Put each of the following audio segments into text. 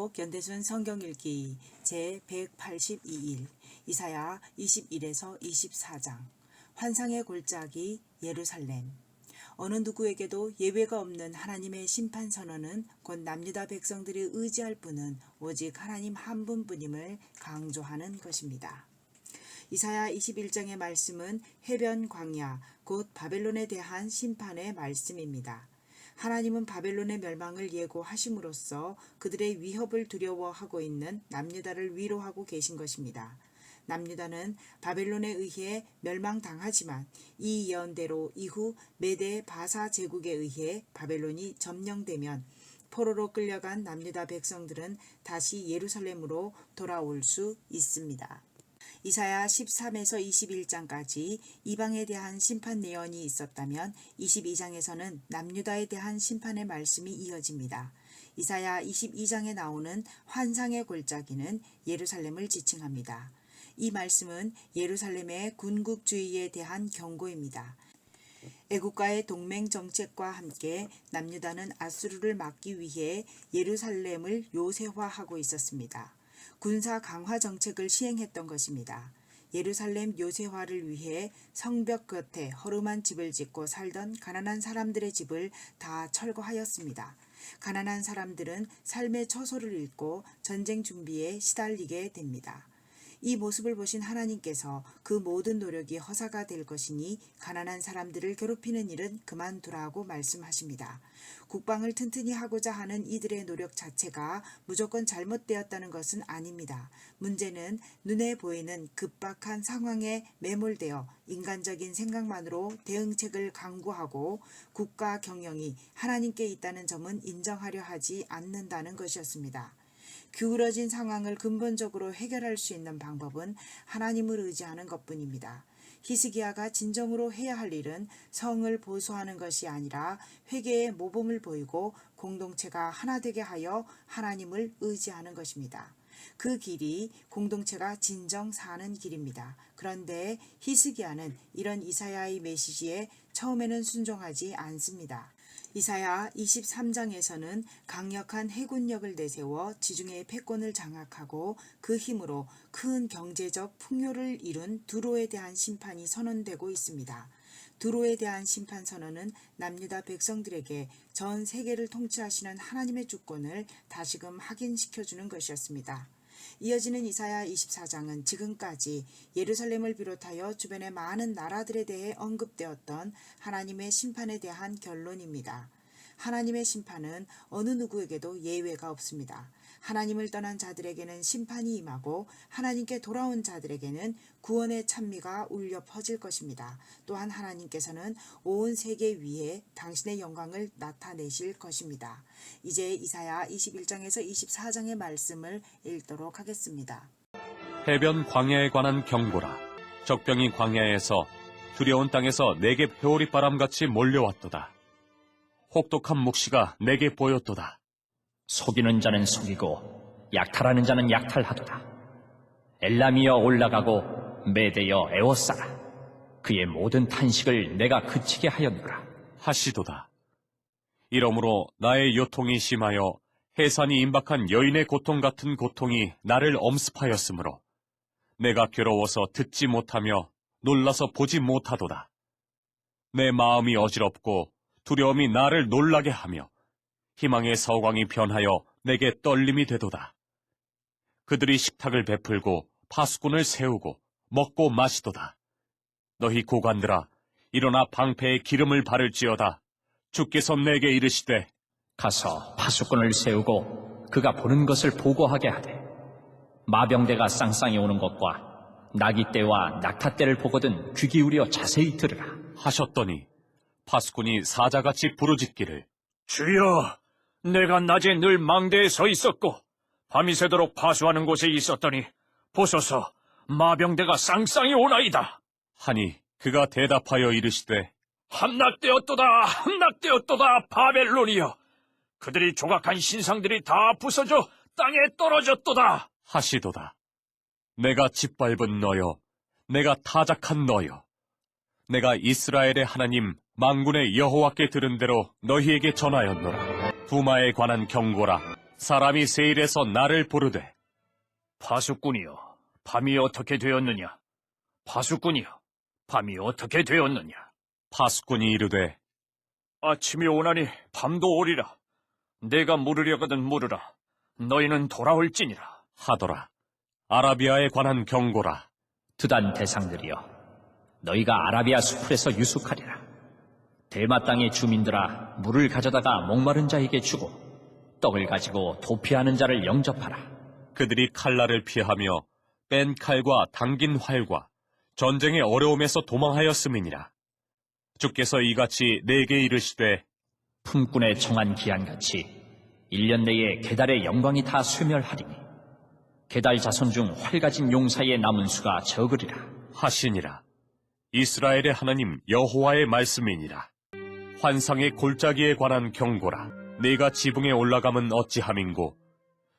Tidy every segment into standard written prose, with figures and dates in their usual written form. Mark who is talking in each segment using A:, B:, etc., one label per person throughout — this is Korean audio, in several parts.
A: 기록 견대순 성경읽기 제182일 이사야 21에서 24장 환상의 골짜기 예루살렘. 어느 누구에게도 예외가 없는 하나님의 심판 선언은 곧 남유다 백성들이 의지할 분은 오직 하나님 한 분뿐임을 강조하는 것입니다. 이사야 21장의 말씀은 해변 광야 곧 바벨론에 대한 심판의 말씀입니다. 하나님은 바벨론의 멸망을 예고하심으로써 그들의 위협을 두려워하고 있는 남유다를 위로하고 계신 것입니다. 남유다는 바벨론에 의해 멸망당하지만 이 예언대로 이후 메대 바사 제국에 의해 바벨론이 점령되면 포로로 끌려간 남유다 백성들은 다시 예루살렘으로 돌아올 수 있습니다. 이사야 13에서 21장까지 이방에 대한 심판 예언이 있었다면 22장에서는 남유다에 대한 심판의 말씀이 이어집니다. 이사야 22장에 나오는 환상의 골짜기는 예루살렘을 지칭합니다. 이 말씀은 예루살렘의 군국주의에 대한 경고입니다. 애국과의 동맹 정책과 함께 남유다는 아수르를 막기 위해 예루살렘을 요새화하고 있었습니다. 군사 강화 정책을 시행했던 것입니다. 예루살렘 요새화를 위해 성벽 곁에 허름한 집을 짓고 살던 가난한 사람들의 집을 다 철거하였습니다. 가난한 사람들은 삶의 처소를 잃고 전쟁 준비에 시달리게 됩니다. 이 모습을 보신 하나님께서 그 모든 노력이 허사가 될 것이니 가난한 사람들을 괴롭히는 일은 그만두라고 말씀하십니다. 국방을 튼튼히 하고자 하는 이들의 노력 자체가 무조건 잘못되었다는 것은 아닙니다. 문제는 눈에 보이는 급박한 상황에 매몰되어 인간적인 생각만으로 대응책을 강구하고 국가 경영이 하나님께 있다는 점은 인정하려 하지 않는다는 것이었습니다. 기울어진 상황을 근본적으로 해결할 수 있는 방법은 하나님을 의지하는 것뿐입니다. 히스기야가 진정으로 해야 할 일은 성을 보수하는 것이 아니라 회개의 모범을 보이고 공동체가 하나 되게 하여 하나님을 의지하는 것입니다. 그 길이 공동체가 진정 사는 길입니다. 그런데 히스기야는 이런 이사야의 메시지에 처음에는 순종하지 않습니다. 이사야 23장에서는 강력한 해군력을 내세워 지중해의 패권을 장악하고 그 힘으로 큰 경제적 풍요를 이룬 두로에 대한 심판이 선언되고 있습니다. 두로에 대한 심판 선언은 남유다 백성들에게 전 세계를 통치하시는 하나님의 주권을 다시금 확인시켜주는 것이었습니다. 이어지는 이사야 24장은 지금까지 예루살렘을 비롯하여 주변의 많은 나라들에 대해 언급되었던 하나님의 심판에 대한 결론입니다. 하나님의 심판은 어느 누구에게도 예외가 없습니다. 하나님을 떠난 자들에게는 심판이 임하고 하나님께 돌아온 자들에게는 구원의 찬미가 울려 퍼질 것입니다. 또한 하나님께서는 온 세계 위에 당신의 영광을 나타내실 것입니다. 이제 이사야 21장에서 24장의 말씀을 읽도록 하겠습니다.
B: 해변 광야에 관한 경고라. 적병이 광야에서 두려운 땅에서 내게 회오리바람같이 몰려왔도다. 혹독한 묵시가 내게 보였도다.
C: 속이는 자는 속이고 약탈하는 자는 약탈하도다. 엘람이여 올라가고 메대여 에워싸라. 그의 모든 탄식을 내가 그치게 하였노라
B: 하시도다. 이러므로 나의 요통이 심하여 해산이 임박한 여인의 고통 같은 고통이 나를 엄습하였으므로 내가 괴로워서 듣지 못하며 놀라서 보지 못하도다. 내 마음이 어지럽고 두려움이 나를 놀라게 하며 희망의 서광이 변하여 내게 떨림이 되도다. 그들이 식탁을 베풀고 파수꾼을 세우고 먹고 마시도다. 너희 고관들아, 일어나 방패에 기름을 바를지어다. 주께서 내게 이르시되
C: 가서 파수꾼을 세우고 그가 보는 것을 보고하게 하되 마병대가 쌍쌍이 오는 것과 나귀떼와 낙타떼를 보거든 귀 기울여 자세히 들으라
B: 하셨더니 파수꾼이 사자같이 부르짖기를
D: 주여, 내가 낮에 늘 망대에 서 있었고 밤이 새도록 파수하는 곳에 있었더니 보소서, 마병대가 쌍쌍이 오나이다.
B: 하니 그가 대답하여 이르시되
D: 함락되었도다, 함락되었도다, 바벨론이여. 그들이 조각한 신상들이 다 부서져 땅에 떨어졌도다.
B: 하시도다. 내가 짓밟은 너여, 내가 타작한 너여. 내가 이스라엘의 하나님 만군의 여호와께 들은 대로 너희에게 전하였노라. 두마에 관한 경고라. 사람이 세일에서 나를 부르되
D: 파수꾼이여, 밤이 어떻게 되었느냐? 파수꾼이여, 밤이 어떻게 되었느냐?
B: 파수꾼이 이르되
D: 아침이 오나니 밤도 오리라. 내가 물으려거든 물으라. 너희는 돌아올지니라.
B: 하더라. 아라비아에 관한 경고라.
C: 두단 대상들이여, 너희가 아라비아 수풀에서 유숙하리라. 대마 땅의 주민들아, 물을 가져다가 목마른 자에게 주고 떡을 가지고 도피하는 자를 영접하라.
B: 그들이 칼날을 피하며 뺀 칼과 당긴 활과 전쟁의 어려움에서 도망하였음이니라. 주께서 이같이 내게 이르시되
C: 품꾼의 청한 기한같이 1년 내에 게달의 영광이 다 쇠멸하리니 게달 자손 중 활가진 용사의 남은 수가 적으리라.
B: 하시니라. 이스라엘의 하나님 여호와의 말씀이니라. 환상의 골짜기에 관한 경고라. 네가 지붕에 올라감은 어찌함인고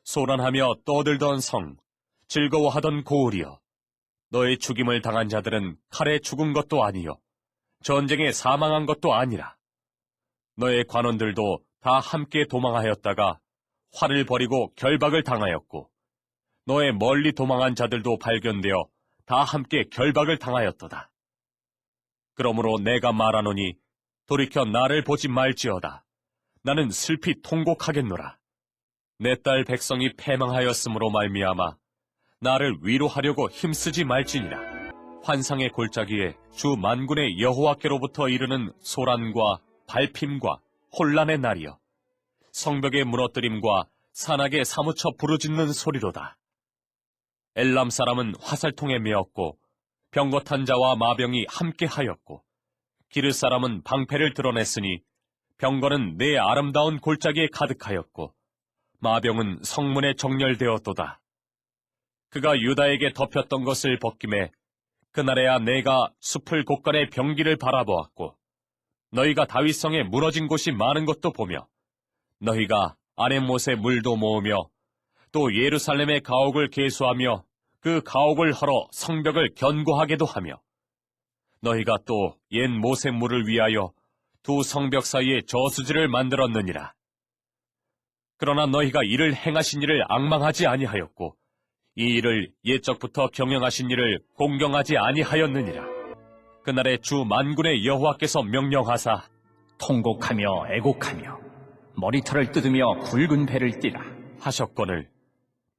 B: 소란하며 떠들던 성, 즐거워하던 고을이여. 너의 죽임을 당한 자들은 칼에 죽은 것도 아니요 전쟁에 사망한 것도 아니라. 너의 관원들도 다 함께 도망하였다가 활을 버리고 결박을 당하였고 너의 멀리 도망한 자들도 발견되어 다 함께 결박을 당하였도다. 그러므로 내가 말하노니 돌이켜 나를 보지 말지어다. 나는 슬피 통곡하겠노라. 내 딸 백성이 패망하였으므로 말미암아 나를 위로하려고 힘쓰지 말지니라. 환상의 골짜기에 주 만군의 여호와께로부터 이르는 소란과 발핌과 혼란의 날이여. 성벽의 무너뜨림과 산악에 사무쳐 부르짖는 소리로다. 엘람 사람은 화살통에 메었고 병거탄 자와 마병이 함께하였고 기르 사람은 방패를 드러냈으니 병거는 내 아름다운 골짜기에 가득하였고 마병은 성문에 정렬되었도다. 그가 유다에게 덮였던 것을 벗김에 그날에야 내가 숲을 곳간의 병기를 바라보았고 너희가 다윗성에 무너진 곳이 많은 것도 보며 너희가 아넷못의 물도 모으며 또 예루살렘의 가옥을 계수하며 그 가옥을 헐어 성벽을 견고하게도 하며 너희가 또 옛 못의 물을 위하여 두 성벽 사이에 저수지를 만들었느니라. 그러나 너희가 이를 행하신 일을 앙망하지 아니하였고 이 일을 옛적부터 경영하신 일을 공경하지 아니하였느니라. 그날에 주 만군의 여호와께서 명령하사
C: 통곡하며 애곡하며 머리털을 뜯으며 굵은 배를 띠라.
B: 하셨거늘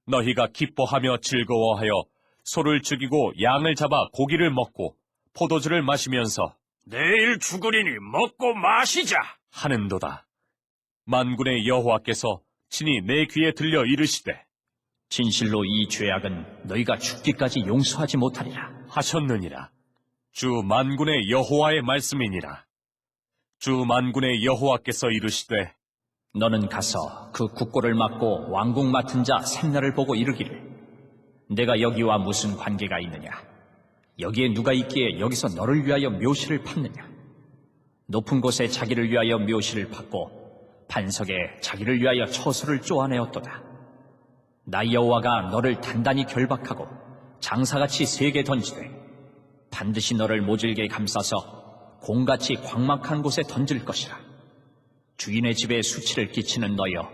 B: 너희가 기뻐하며 즐거워하여 소를 죽이고 양을 잡아 고기를 먹고 포도주를 마시면서
D: 내일 죽으리니 먹고 마시자.
B: 하는도다. 만군의 여호와께서 친히 내 귀에 들려 이르시되
C: 진실로 이 죄악은 너희가 죽기까지 용서하지 못하리라.
B: 하셨느니라. 주 만군의 여호와의 말씀이니라. 주 만군의 여호와께서 이르시되
C: 너는 가서 그 국고를 맡고 왕궁 맡은 자 샘나를 보고 이르기를 내가 여기와 무슨 관계가 있느냐? 여기에 누가 있기에 여기서 너를 위하여 묘실을 팠느냐? 높은 곳에 자기를 위하여 묘실을 팠고 반석에 자기를 위하여 처소를 쪼아내었도다. 나 여호와가 너를 단단히 결박하고 장사같이 세게 던지되 반드시 너를 모질게 감싸서 공같이 광막한 곳에 던질 것이라. 주인의 집에 수치를 끼치는 너여,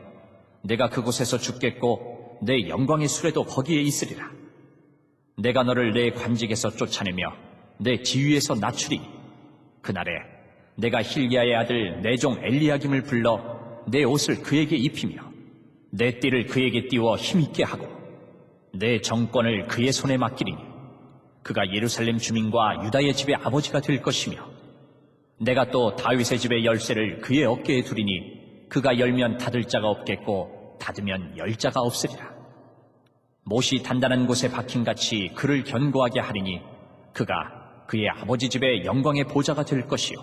C: 내가 그곳에서 죽겠고 내 영광의 수레도 거기에 있으리라. 내가 너를 내 관직에서 쫓아내며 내 지위에서 낮추리. 그날에 내가 힐기야의 아들 내 종 엘리야김을 불러 내 옷을 그에게 입히며 내 띠를 그에게 띄워 힘있게 하고 내 정권을 그의 손에 맡기리니 그가 예루살렘 주민과 유다의 집의 아버지가 될 것이며 내가 또 다윗의 집의 열쇠를 그의 어깨에 두리니 그가 열면 닫을 자가 없겠고 닫으면 열 자가 없으리라. 못이 단단한 곳에 박힌같이 그를 견고하게 하리니 그가 그의 아버지 집의 영광의 보좌가 될 것이요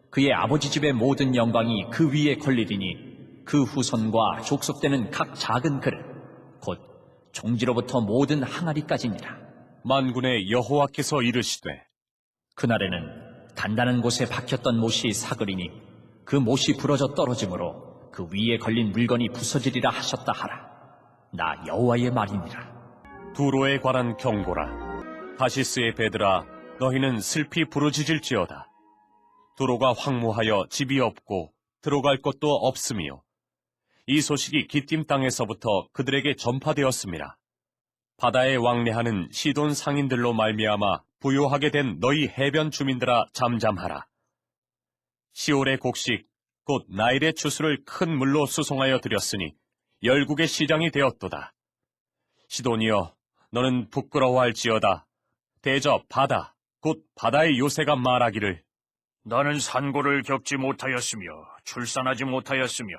C: 그의 아버지 집의 모든 영광이 그 위에 걸리리니 그 후손과 족속되는 각 작은 그릇 곧 종지로부터 모든 항아리까지니라.
B: 만군의 여호와께서 이르시되
C: 그날에는 단단한 곳에 박혔던 못이 사그리니 그 못이 부러져 떨어지므로 그 위에 걸린 물건이 부서지리라 하셨다 하라. 나 여호와의 말이니라.
B: 두로에 관한 경고라. 다시스의 배들아 너희는 슬피 부르짖을지어다. 두로가 황무하여 집이 없고 들어갈 곳도 없으며 이 소식이 기띔 땅에서부터 그들에게 전파되었습니다. 바다에 왕래하는 시돈 상인들로 말미암아 부요하게 된 너희 해변 주민들아 잠잠하라. 시올의 곡식 곧 나일의 추수를 큰 물로 수송하여 드렸으니 열국의 시장이 되었도다. 시돈이여, 너는 부끄러워할지어다. 대저 바다 곧 바다의 요새가 말하기를
D: 나는 산고를 겪지 못하였으며 출산하지 못하였으며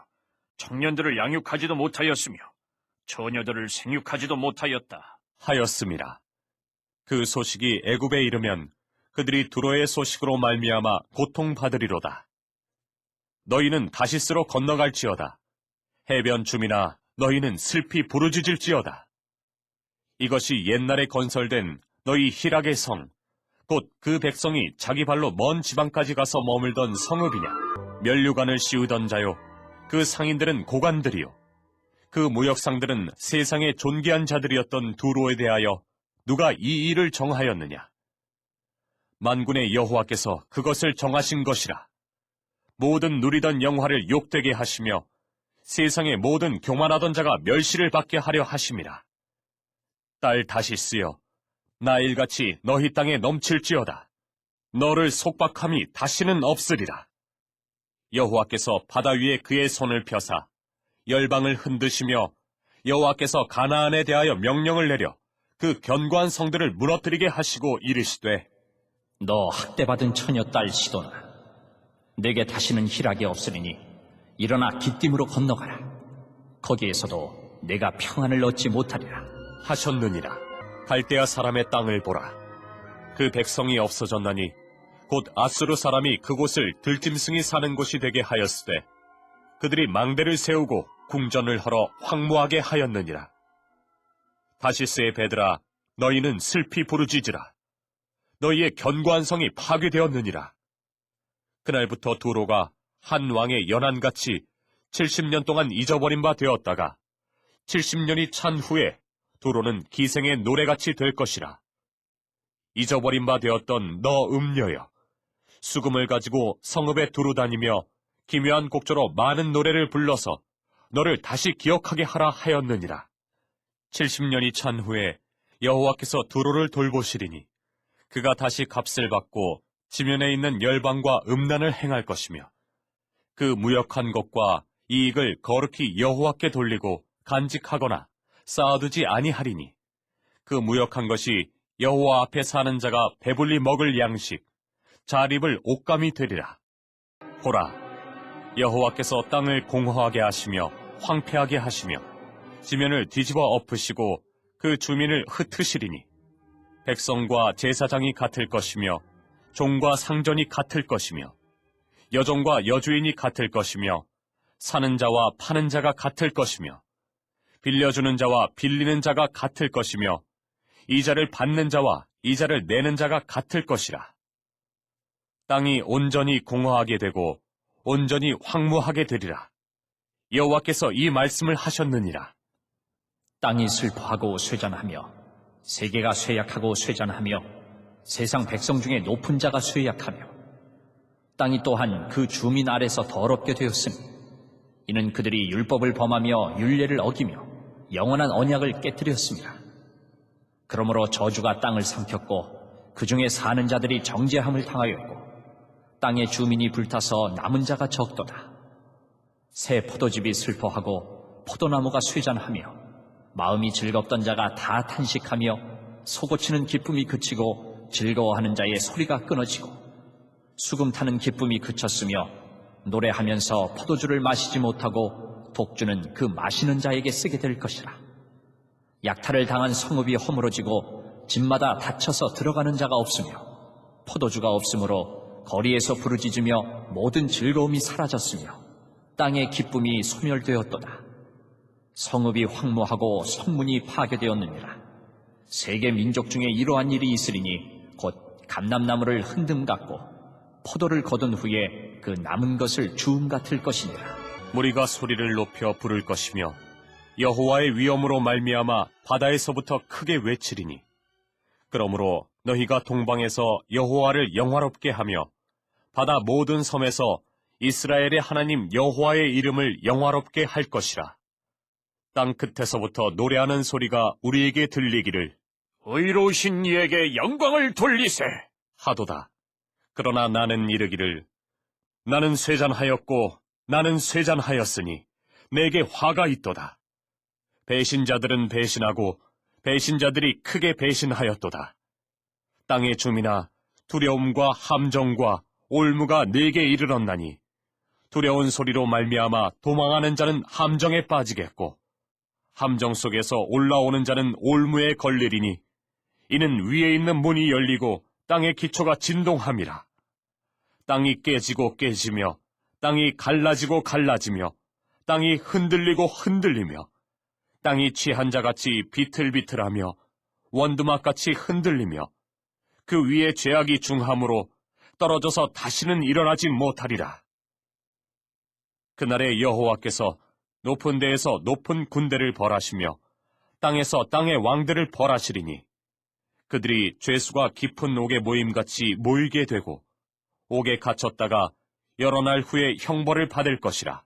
D: 청년들을 양육하지도 못하였으며 처녀들을 생육하지도 못하였다.
B: 하였음이라. 그 소식이 애굽에 이르면 그들이 두로의 소식으로 말미암아 고통받으리로다. 너희는 다시스로 건너갈지어다. 해변 주민아, 너희는 슬피 부르짖을지어다. 이것이 옛날에 건설된 너희 희락의 성, 곧 그 백성이 자기 발로 먼 지방까지 가서 머물던 성읍이냐? 면류관을 씌우던 자요, 그 상인들은 고관들이요, 그 무역상들은 세상의 존귀한 자들이었던 두로에 대하여 누가 이 일을 정하였느냐? 만군의 여호와께서 그것을 정하신 것이라. 모든 누리던 영화를 욕되게 하시며 세상의 모든 교만하던 자가 멸시를 받게 하려 하심이라. 딸 다시스여, 나일같이 너희 땅에 넘칠지어다. 너를 속박함이 다시는 없으리라. 여호와께서 바다 위에 그의 손을 펴사 열방을 흔드시며 여호와께서 가나안에 대하여 명령을 내려 그 견고한 성들을 무너뜨리게 하시고 이르시되,
C: 너 학대받은 처녀 딸 시도나, 내게 다시는 희락이 없으리니 일어나 기띔으로 건너가라. 거기에서도 내가 평안을 얻지 못하리라.
B: 하셨느니라. 갈대아 사람의 땅을 보라. 그 백성이 없어졌나니 곧 아수르 사람이 그곳을 들짐승이 사는 곳이 되게 하였으되 그들이 망대를 세우고 궁전을 헐어 황무하게 하였느니라. 다시스의 배들아, 너희는 슬피 부르짖으라. 너희의 견고한 성이 파괴되었느니라. 그날부터 두로가 한 왕의 연한같이 70년 동안 잊어버린 바 되었다가 70년이 찬 후에 두로는 기생의 노래같이 될 것이라. 잊어버린 바 되었던 너 음녀여, 수금을 가지고 성읍에 두루 다니며 기묘한 곡조로 많은 노래를 불러서 너를 다시 기억하게 하라 하였느니라. 70년이 찬 후에 여호와께서 두로를 돌보시리니 그가 다시 값을 받고 지면에 있는 열방과 음란을 행할 것이며 그 무역한 것과 이익을 거룩히 여호와께 돌리고 간직하거나 쌓아두지 아니하리니 그 무역한 것이 여호와 앞에 사는 자가 배불리 먹을 양식, 잘 입을 옷감이 되리라. 보라, 여호와께서 땅을 공허하게 하시며 황폐하게 하시며 지면을 뒤집어 엎으시고 그 주민을 흩으시리니 백성과 제사장이 같을 것이며 종과 상전이 같을 것이며 여종과 여주인이 같을 것이며 사는 자와 파는 자가 같을 것이며 빌려주는 자와 빌리는 자가 같을 것이며 이자를 받는 자와 이자를 내는 자가 같을 것이라. 땅이 온전히 공허하게 되고 온전히 황무하게 되리라. 여호와께서 이 말씀을 하셨느니라.
C: 땅이 슬퍼하고 쇠잔하며 세계가 쇠약하고 쇠잔하며 세상 백성 중에 높은 자가 쇠약하며 땅이 또한 그 주민 아래서 더럽게 되었으니 이는 그들이 율법을 범하며 율례를 어기며 영원한 언약을 깨뜨렸습니다. 그러므로 저주가 땅을 삼켰고 그 중에 사는 자들이 정죄함을 당하였고 땅의 주민이 불타서 남은 자가 적도다. 새 포도즙이 슬퍼하고 포도나무가 쇠잔하며 마음이 즐겁던 자가 다 탄식하며 소고치는 기쁨이 그치고 즐거워하는 자의 소리가 끊어지고 수금 타는 기쁨이 그쳤으며 노래하면서 포도주를 마시지 못하고 독주는 그 마시는 자에게 쓰게 될 것이라. 약탈을 당한 성읍이 허물어지고 집마다 닫혀서 들어가는 자가 없으며 포도주가 없으므로 거리에서 부르짖으며 모든 즐거움이 사라졌으며 땅의 기쁨이 소멸되었도다. 성읍이 황무하고 성문이 파괴되었느니라. 세계 민족 중에 이러한 일이 있으리니 곧 감람나무를 흔듦 같고 포도를 거둔 후에 그 남은 것을 주움 같을 것이니라.
B: 무리가 소리를 높여 부를 것이며 여호와의 위엄으로 말미암아 바다에서부터 크게 외치리니 그러므로 너희가 동방에서 여호와를 영화롭게 하며 바다 모든 섬에서 이스라엘의 하나님 여호와의 이름을 영화롭게 할 것이라. 땅 끝에서부터 노래하는 소리가 우리에게 들리기를
D: 의로우신 이에게 영광을 돌리세.
B: 하도다. 그러나 나는 이르기를 나는 쇠잔하였고 나는 쇠잔하였으니 내게 화가 있도다. 배신자들은 배신하고 배신자들이 크게 배신하였도다. 땅의 주민아, 두려움과 함정과 올무가 내게 이르렀나니 두려운 소리로 말미암아 도망하는 자는 함정에 빠지겠고 함정 속에서 올라오는 자는 올무에 걸리리니 이는 위에 있는 문이 열리고 땅의 기초가 진동함이라. 땅이 깨지고 깨지며 땅이 갈라지고 갈라지며 땅이 흔들리고 흔들리며 땅이 취한 자같이 비틀비틀하며 원두막같이 흔들리며 그 위에 죄악이 중함으로 떨어져서 다시는 일어나지 못하리라. 그날에 여호와께서 높은 데에서 높은 군대를 벌하시며 땅에서 땅의 왕들을 벌하시리니 그들이 죄수가 깊은 옥에 모임같이 모이게 되고 옥에 갇혔다가 여러 날 후에 형벌을 받을 것이라.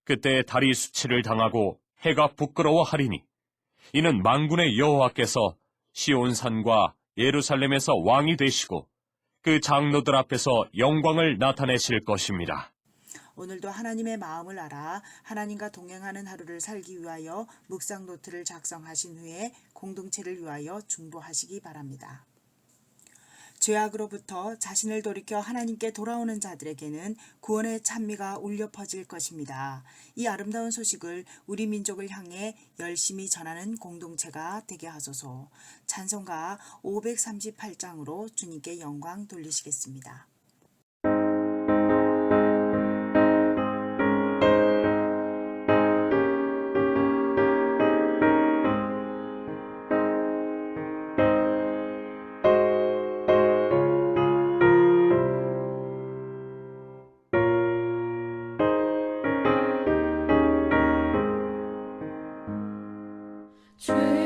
B: 그때 달이 수치를 당하고 해가 부끄러워하리니 이는 만군의 여호와께서 시온산과 예루살렘에서 왕이 되시고 그 장로들 앞에서 영광을 나타내실 것입니다.
A: 오늘도 하나님의 마음을 알아 하나님과 동행하는 하루를 살기 위하여 묵상 노트를 작성하신 후에 공동체를 위하여 중보하시기 바랍니다. 죄악으로부터 자신을 돌이켜 하나님께 돌아오는 자들에게는 구원의 찬미가 울려 퍼질 것입니다. 이 아름다운 소식을 우리 민족을 향해 열심히 전하는 공동체가 되게 하소서. 찬송가 538장으로 주님께 영광 돌리시겠습니다.
E: 죄